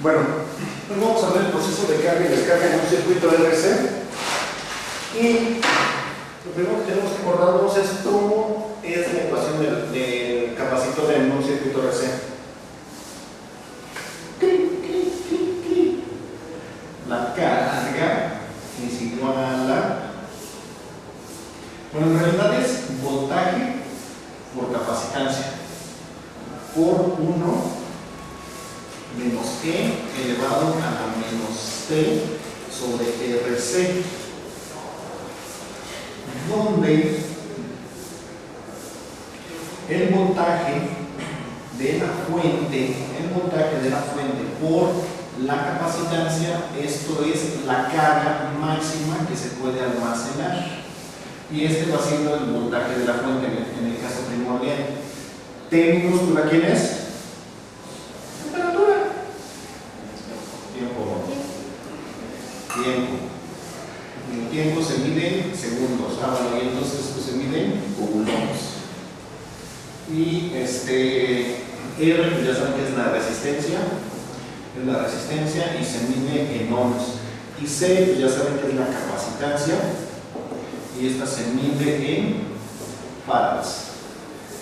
Bueno, pues vamos a ver el proceso de carga y descarga en un circuito RC. Y lo primero que tenemos que acordarnos es cómo es la ecuación del capacitor en un circuito RC. La carga es igual a la... Bueno, en realidad es voltaje por capacitancia por 1 menos E elevado a la menos T sobre RC, donde el voltaje de la fuente por la capacitancia, esto es la carga máxima que se puede almacenar, y este va siendo el voltaje de la fuente en el caso primordial. T minúscula, ¿quién es? Temperatura. Tiempo. El tiempo se mide en segundos. Bueno, y entonces esto se mide en coulombs. Y R, pues ya saben que es la resistencia. Es la resistencia y se mide en ohms. Y C, pues ya saben que es la capacitancia. Y esta se mide en farads.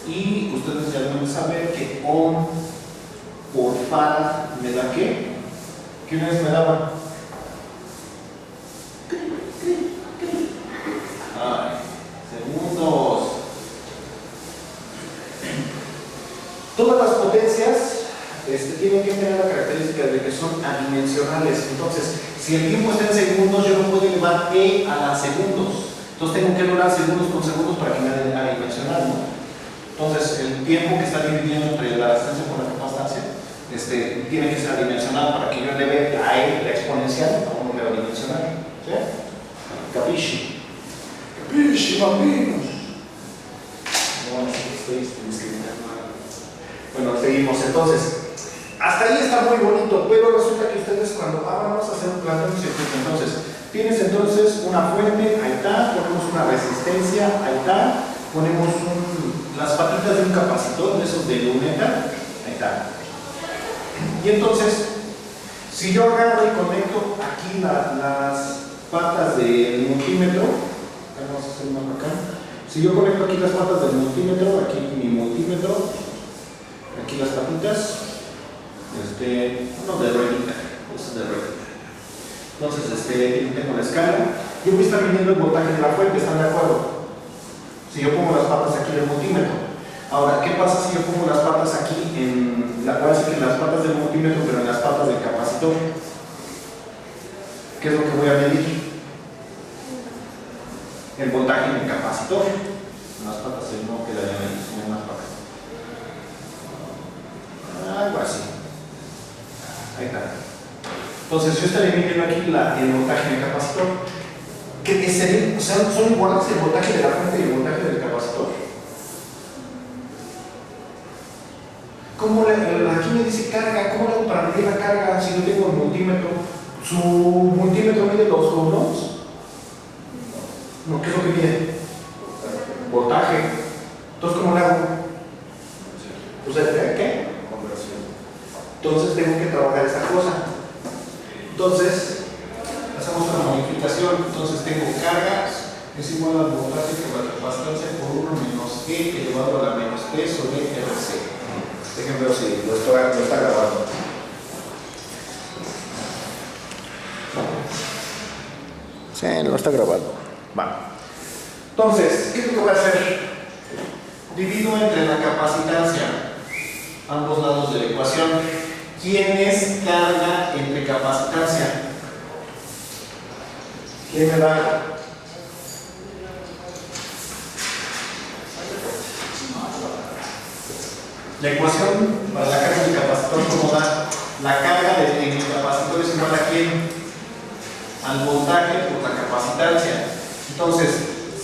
Y ustedes ya deben saber que ohm por farad me da ¿qué? ¿Qué unidades me daban? Segundos. Todas las potencias tienen que tener la característica de que son adimensionales. Entonces, si el tiempo está en segundos, yo no puedo elevar E a las segundos. Entonces tengo que elevar segundos con segundos para que me dé adimensional, ¿no? Entonces, el tiempo que está dividiendo entre la resistencia por la capacitancia tiene que ser adimensional para que yo eleve a E la exponencial a un número adimensional. ¿Sí? Capisci? Capisci, bambinos. No, estoy discriminando. Bueno, seguimos. Entonces, hasta ahí está muy bonito, pero resulta que ustedes cuando vamos a hacer un planteo de circuito, entonces, tienes entonces una fuente, ahí está, ponemos una resistencia, ahí está, ponemos las patitas de un capacitor, de esos de luneta, ahí está. Y entonces, si yo agarro y conecto aquí las patas del multímetro, vamos a hacer una acá. Si yo conecto aquí las patas del multímetro, aquí mi multímetro, aquí las patitas, no de ruedita, es de ruedita. Entonces, tengo la escala, yo voy a estar midiendo el voltaje de la fuente, ¿están de acuerdo? Si yo pongo las patas aquí del multímetro. Ahora, ¿qué pasa si yo pongo las patas aquí voy a decir que en las patas del multímetro, pero en las patas del capacitor? ¿Qué es lo que voy a medir? El voltaje en el capacitor. Las patas no quedarían ahí, sino más para acá. Algo así. Ahí está. Entonces, yo estaré midiendo aquí el voltaje en el capacitor. O sea, ¿son iguales el voltaje de la fuente y el voltaje del capacitor? Aquí me dice carga, ¿cómo le hago para medir la carga si no tengo el multímetro? ¿Su multímetro mide los coulombs? No, ¿qué es lo que mide? Voltaje. Entonces, ¿cómo le hago? Pues, ¿qué? Conversión. Entonces, tengo que trabajar esa cosa. Entonces, hacemos una modificación. Entonces, tengo carga es igual al voltaje por la capacitancia por 1 menos E elevado a la menos T sobre RC. Déjenme ver si lo está grabando. Sí, lo está grabando. Vale. Entonces, ¿qué es lo que voy a hacer? Divido entre la capacitancia, ambos lados de la ecuación. ¿Quién es carga entre capacitancia? ¿Quién me da? La ecuación para la carga del capacitor, ¿cómo da? La carga en el capacitor es igual a ¿quién? Al voltaje por la capacitancia. Entonces,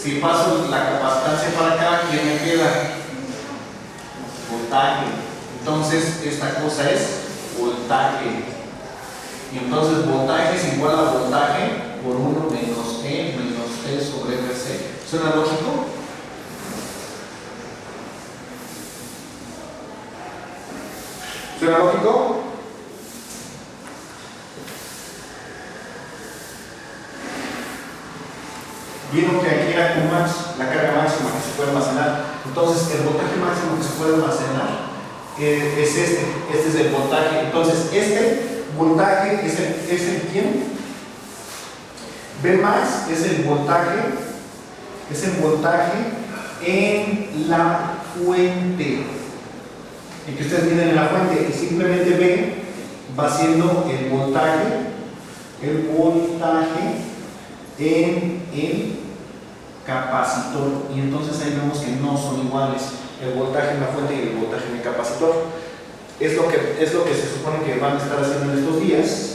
si paso la capacitancia para acá, ¿quién me queda? Voltaje. Entonces, esta cosa es voltaje. Y entonces, voltaje es igual a voltaje por 1 menos E menos T sobre RC. ¿Suena lógico? ¿Suena lógico? Vieron que aquí era Qmax, la carga máxima que se puede almacenar. Entonces, el voltaje máximo que se puede almacenar es este es el voltaje. Entonces, este voltaje es el ¿quién? Vmax es el voltaje en la fuente. Y que ustedes miren en la fuente, y simplemente V va siendo el voltaje en el capacitor. Y entonces ahí vemos que no son iguales el voltaje en la fuente y el voltaje en el capacitor. Es lo que se supone que van a estar haciendo en estos días.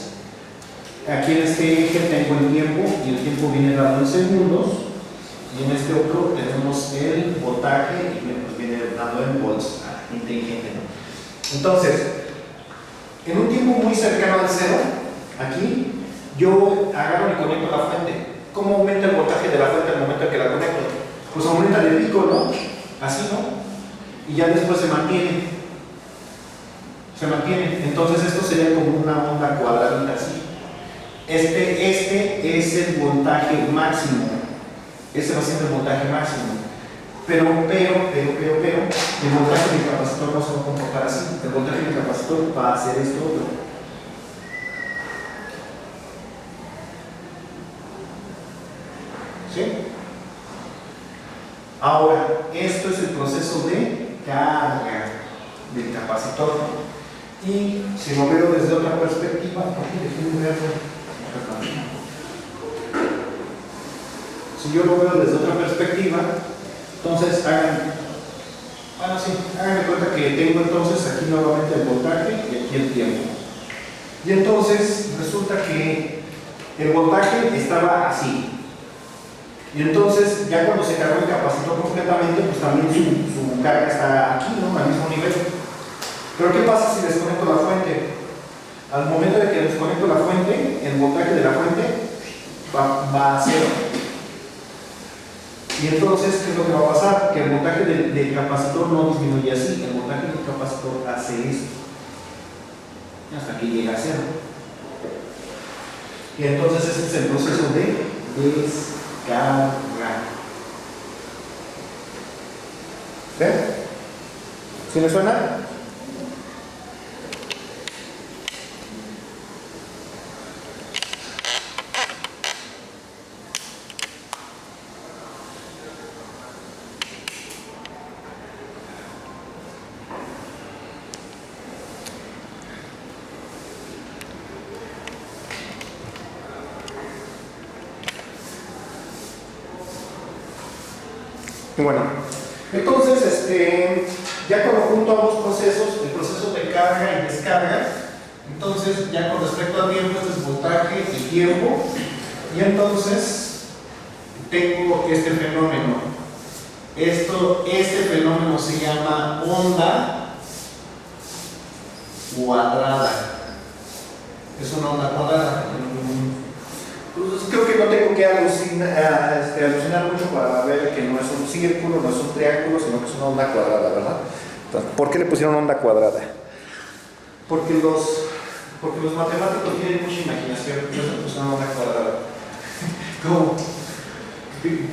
Aquí en este eje tengo el tiempo, y el tiempo viene dado en segundos, y en este otro tenemos el voltaje, y pues viene dado en volts, inteligente, ¿no? Entonces, en un tiempo muy cercano al cero, aquí, yo agarro y conecto la fuente. ¿Cómo aumenta el voltaje de la fuente al momento en que la conecto? Pues aumenta de pico, ¿no? Así, ¿no? Y ya después se mantiene. Entonces esto sería como una onda cuadradita así. Este es el voltaje máximo. Ese va siendo el voltaje máximo. Pero, el voltaje del capacitor no se va a comportar así. El voltaje del capacitor va a hacer esto otro. ¿Sí? Ahora, esto es el proceso de carga del capacitor. Y si lo veo desde otra perspectiva, si yo lo veo desde otra perspectiva, entonces hagan de cuenta que tengo entonces aquí nuevamente el voltaje y aquí el tiempo. Y entonces resulta que el voltaje estaba así. Y entonces ya cuando se cargó el capacitor completamente, pues también su carga está aquí, ¿no? Al mismo nivel. Pero ¿qué pasa si desconecto la fuente? Al momento de que desconecto la fuente, el voltaje de la fuente va a cero. Y entonces, ¿qué es lo que va a pasar? Que el voltaje del capacitor no disminuye así. El voltaje del capacitor hace esto. Hasta que llega a cero. Y entonces ese es el proceso de descarga. ¿Ven? ¿Sí le suena? Bueno, entonces, ya cuando junto ambos procesos, el proceso de carga y descarga, entonces ya con respecto al tiempo, este es voltaje y tiempo, y entonces tengo este fenómeno. Este fenómeno se llama onda cuadrada. Es una onda cuadrada. Pues creo que no tengo que alucinar mucho para ver que no es un círculo, no es un triángulo, sino que es una onda cuadrada, ¿verdad? Entonces, ¿por qué le pusieron onda cuadrada? Porque los matemáticos tienen mucha imaginación, entonces le pusieron onda cuadrada.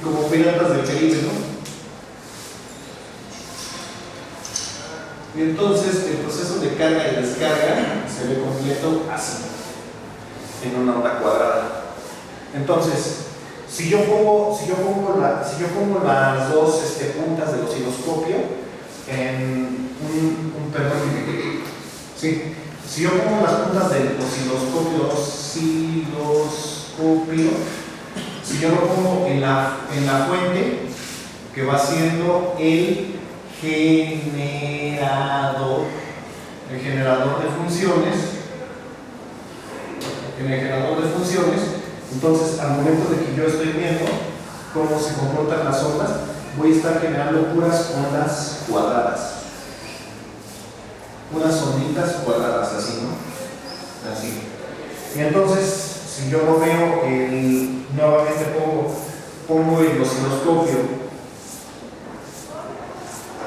como piratas del Caribe, ¿no? Y entonces el proceso de carga y descarga se ve completo así, en una onda cuadrada. Entonces, si yo pongo las dos puntas del osciloscopio en si yo pongo las puntas del osciloscopio, si yo lo pongo en la fuente, que va siendo el generador de funciones, entonces al momento de que yo estoy viendo cómo se comportan las ondas, voy a estar generando puras ondas cuadradas, unas onditas cuadradas, así, ¿no? Así. Y entonces, si yo lo veo, nuevamente pongo el osciloscopio,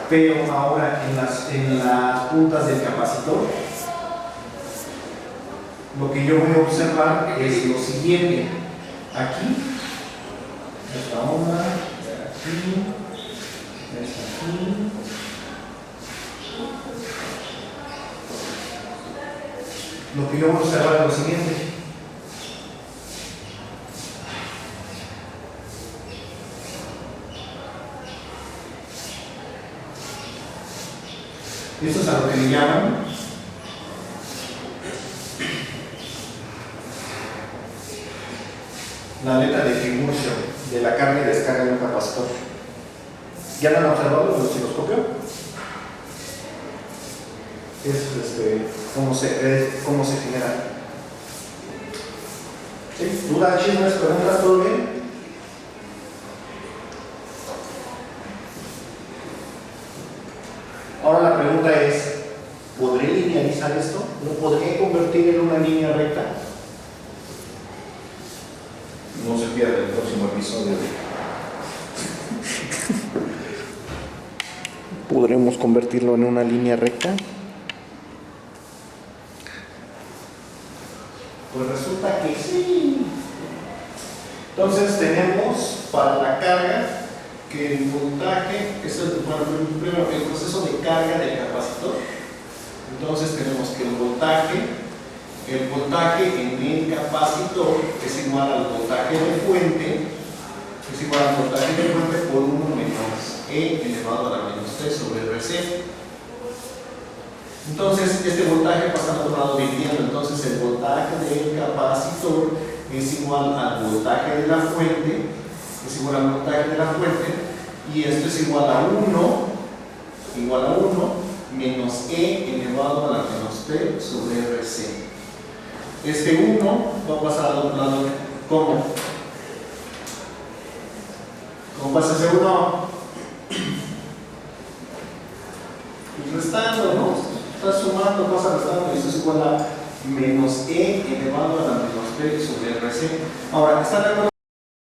pero ahora en las puntas del capacitor, lo que yo voy a observar es lo siguiente. Aquí esta onda, de aquí, esta aquí. Lo que yo voy a observar es lo siguiente. Esto es a lo que le llaman la aleta de Fiburncio de la carga y descarga de un capacitor. ¿Ya lo han observado en el osciloscopio? Es cómo se genera. ¿Sí? ¿Dudas, chismes, preguntas? ¿Todo bien? Ahora la pregunta es, ¿podré linealizar esto? ¿Lo podré convertir en una línea recta? No se pierda el próximo episodio. ¿Podremos convertirlo en una línea recta? Pues resulta que sí. Entonces tenemos para la carga que el voltaje, esto es primero el proceso de carga del capacitor. Entonces tenemos que el voltaje en el capacitor es igual al voltaje de fuente, por 1 menos E elevado a la menos T sobre RC. Entonces este voltaje pasa al otro lado dividiendo, entonces el voltaje del capacitor es igual al voltaje de la fuente, y esto es igual a 1 menos E elevado a la menos T sobre RC. Este 1 va a pasar al otro lado. ¿Cómo? ¿Cómo pasa ese 1? Pues restando, ¿no? Está sumando, pasa restando, y esto es igual a menos E elevado a la menos T sobre RC. Ahora, ¿están de acuerdo